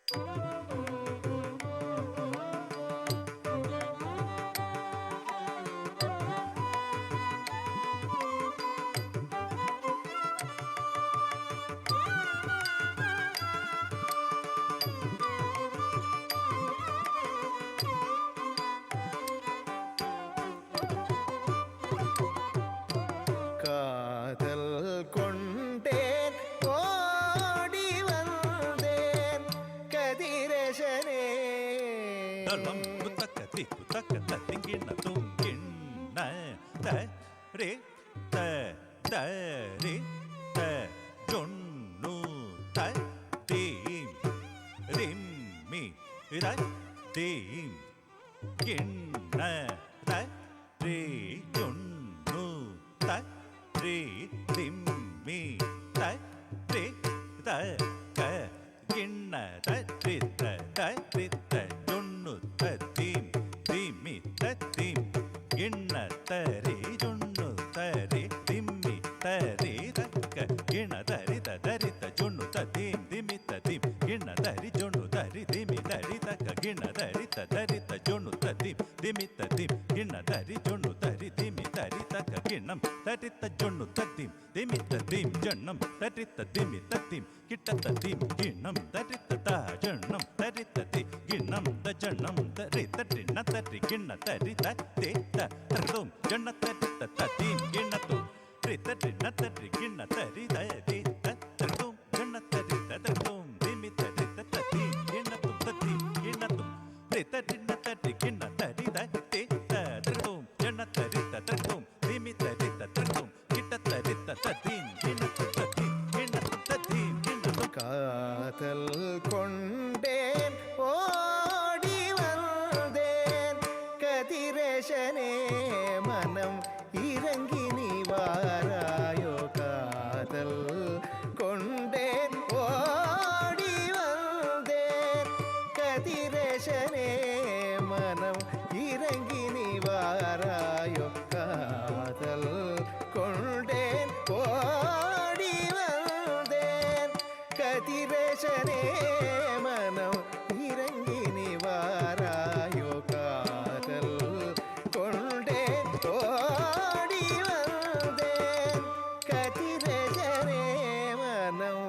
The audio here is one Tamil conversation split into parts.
காதல் கொண்டேன் ஓடி வந்தேன் கதிரேசனே. தலம் குத்தக்க திக்குத்தக்க தத்திங்கிண்ண துங்கிண்ண த ரே த த ரே த ஜொன்னு த தீம் ரிம்மி ர தீம் கிண்ண த ரே ஜொன்னு த ரே திம்மி த ரே த க கிண்ண த ரித்த த ரித்த ஜொன்னு த தீம் திம்மி த தீம் கிண்ண த ரே ஜொன்னு த ரே திம்மி த ரே த க கிண்ண த ரி த த ரி த ஜொன்னு த தீம் திம்மி த தீம் கிண்ண த ரி ஜொன்னு த ரி திம்மி த ரி த க கிண்ண த ரி த த ரி த ஜொன்னு த தீம் திம்மி த தீம் கிண்ண த ரி ஜொன்னு த ரி திம்மி த ரி த க கிண்ணம் த ரி த ஜொன்னு த தீம் திம்மி த தீம் ஜொன்னம் த ரி த திம்மி த தீம் கிட்ட த தீம் கிண்ணம் த ரி த த ஜொன்னம் த ரி த தி கிண்ணம் த ஜொன்னம் த ரி த ரிண்ண த ரி கிண்ண த ரி த தே த தர்தும் ஜொன்ன த ரி த த தீம் கிண்ண து ரி த ரிண்ண த ரி கிண்ண த ரி த தி த தர்தும் ஜொன்ன த ரி த தர்தும் திம்மி த ரி த த தீம் கிண்ண தும் த தீம் கிண்ண தும் ரி த ரிண்ண த ரி கிண்ண த ரி த தே த தர்தும் ஜொன்ன த ரி த தர்தும் திம்மி த ரி த தர்தும் கிட்ட த ரி த த தீம் கிண்ண தும் த தீம் கிண்ண தும் த தீம் கிண்ண தும். காதல் கொண்டேன் ஓடி வந்தேன் கதிரேசனே மனம் இறங்கி நீ வாராயோ. காதல் கொண்டேன் ஓடி வந்தேன் கதிரேசனே மனம் இறங்கி நீ வாராயோ. காதல் கொண்டேன் ஓடி வந்தேன் கதிரேசனே மனம் இறங்கி நீ வாராயோ. காதல் கொண்டேன் ஓடி வந்தேன் கதிரேசனே மனம்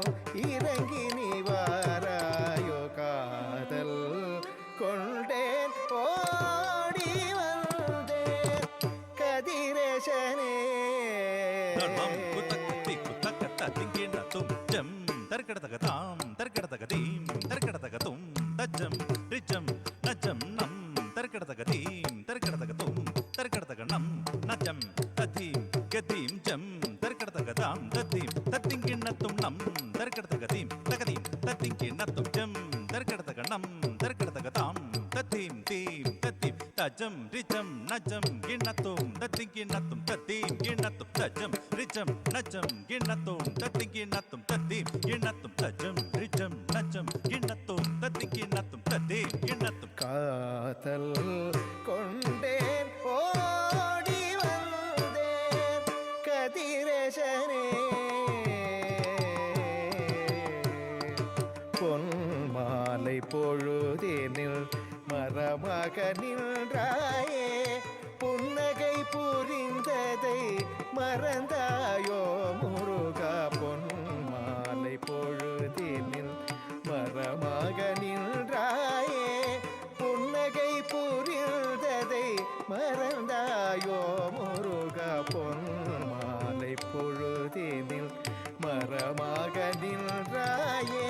இறங்கி நீ வாராயோ. காதல் கொண்டேன் ஓடி வந்தேன் கதிரேசனே. தலம் குத்தக்க திக்குத்தக்க தத்திங்கிண்ண தும் ஜம் தர்க்கடதக தாம் தர்க்கடதக தீம் தர்க்கடதக தும் தஜம் ரிஜம் நஜம் நம் தர்க்கடதக தீம் தர்க்கடதக தும் தர்க்கடதக நம் நஜம் ததீம் கதீம் ஜம் தர்க்கடதக தாம் ததீம் தத்திங்கிண்ண தும் நம் தர்க்கடதக தீம் தகதீம் தத்திங்கிண்ண தும் ஜம் தர்க்கடதக நம் தர்க்கடதக தாம் ததீம் தீம் ததீம் தஜம் ரிஜம் நஜம் கிண்ணத்தும் தத்திங்கிண்ணத்தும் ததீம் கிண்ணத்தும் தஜம் ரிஜம் நஜம் கிண்ணத்தும் தத்திங்கிண்ணத்தும் ததீம் கிண்ணத்தும் தஜம் ரிஜம் நஜம் கிண்ணத்தும் தத்திங்கிண்ணத்தும் ததீம் கிண்ணத்தும். காதல் கொண்டேன் ஓடி வந்தேன் கதிரேசனே. பொன் மாலை பொழுதினில் மரமாக நின்றாயே புன்னகை புரிந்ததை மறந்தாயோ முருகா. பொன் மாலை பொழுதினில் மரமாக நின்றாயே புன்னகை புரிந்ததை மறந்தாயோ முருகா. பொன் மாலை பொழுதினில் மரமாக நின்றாயே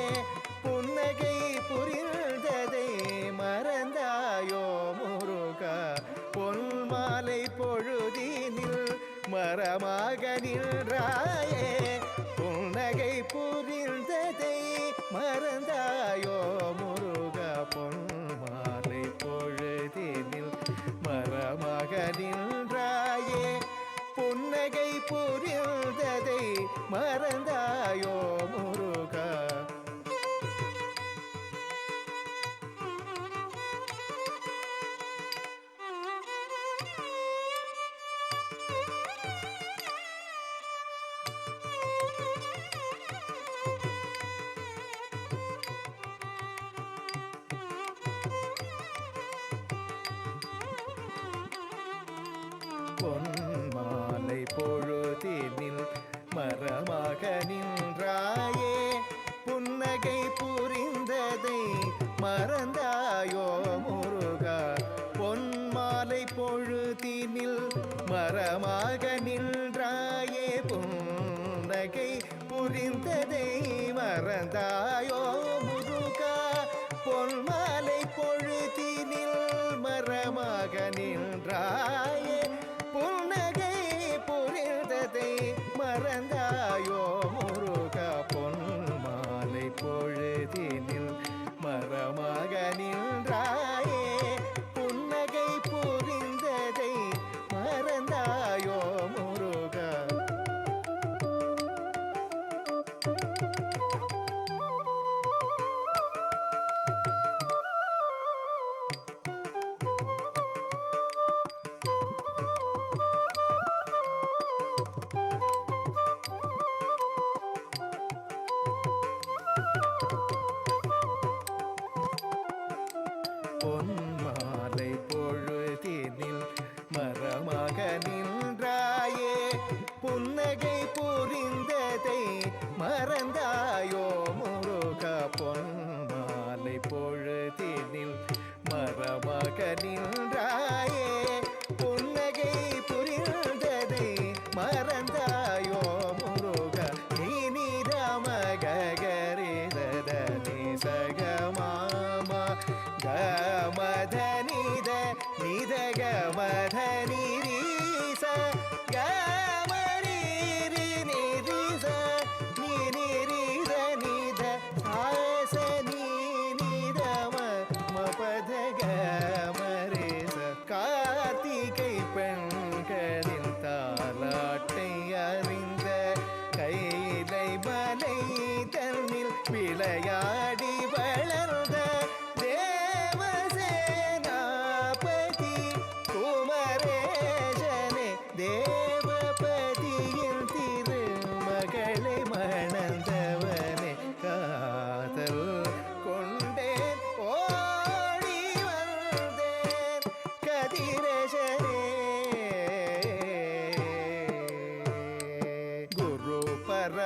புன்னகை புரிந்ததை மறந்தாயோ முருகா. பொன் மாலை பொழுதினில் மரமாக நின்றாயே புன்னகை புரிந்ததை மறந்தாயோ முருகா. பொன் மாலை பொழுதினில் மரமாக நின்றாயே புன்னகை புரிந்ததை மறந்தாயோ முருகா. பொன்மாலை பொழுதினில் மரமாக நின்றாயே புன்னகை புரிந்ததை மறந்தாயோ முருகா பொன்மாலை பொழுதினில் மரமாக நின்றாயே புன்னகை புரிந்ததை மறந்தாயோ முருகா பொன்மாலை பொழுதினில் மரமாக நின்றாயே புன்னகை புரிந்ததை மறந்தாயோ முருகா பொன்மாலை பொழுதினில் மரமாக நின்றாயே புன்னகை புரிந்ததை மறந்தாயோ முருகா பொன்மாலை பொழுதினில் மரமாக நின்றாயே புன்னகை புரிந்ததை மறந்தாயோ முருகா பொன்மாலை பொழுதினில் மரமாக நின்றாயே புன்னகை புரிந்ததை மறந்தாயோ முருகா நீனிதமகரிதனி சகமாமா கமதனித நிதகமதனி ரீச கமரீரி நிரிச நிரித நித சாச நீனிதம மபதகமரேச கார்த்திகை பெண்களின் தாலாட்டை அறிந்த கைலை மலை தன்னில் விளையாடி வளர்ந்த தேவசேனாபதி குமரேசனே தேவபதியின் திருமகளை மணந்தவனே காதல் கொண்டேன் ஓடி வந்தேன் கதிரேசனே குரு பர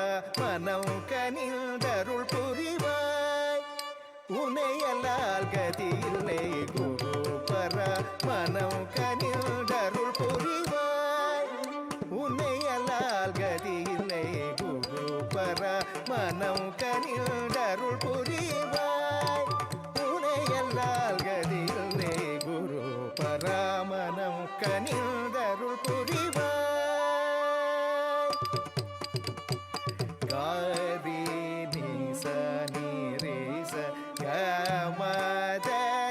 மனம் கனிந்தருள் புரிவாய் உனையல்லால் கதியில்லை குரு பர மனம் கனிந்தருள் புரிவாய் உனையல்லால் கதியில்லை குரு பர மனம் கனிந்தருள் புரிவாய் உனையல்லால் கதியில்லை குரு பர மனம் கனிந்தருள் புரிவாய் காரி நீச நீரேச கமத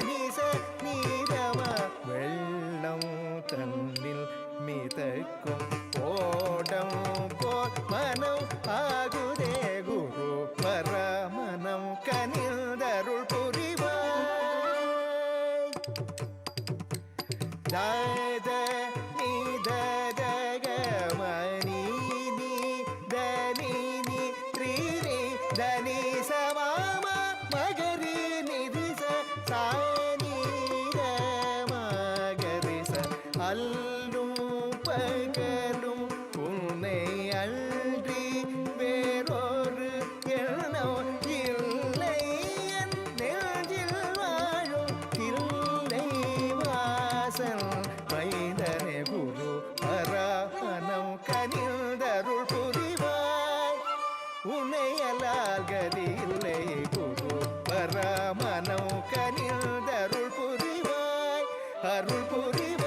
நிச நீரம வெள்ளம் தன்னில் மிதக்கும் ஓடம் போல் மனம் ஆகுதே குரு பரமனம் கனிந்தருள் புரிவாய் தாத நீத மணி நீ தனி நீ த்ரீ தனி சமாம மகரி நிதிச சானீர மகரிச அல்லும் பகலும் உன்னை அன்றி வேறொரு எண்ணம் இல்லை என் நெஞ்சில் வாழும் இல்லை வாசல் மைதனே குரு பரமனம் கனிந்தருள் புரிவாய் உன்னையல்லால் கதியில்லை குரு பரமனம் கனிந்தருள் புரிவாய் அருள் புரிவாய்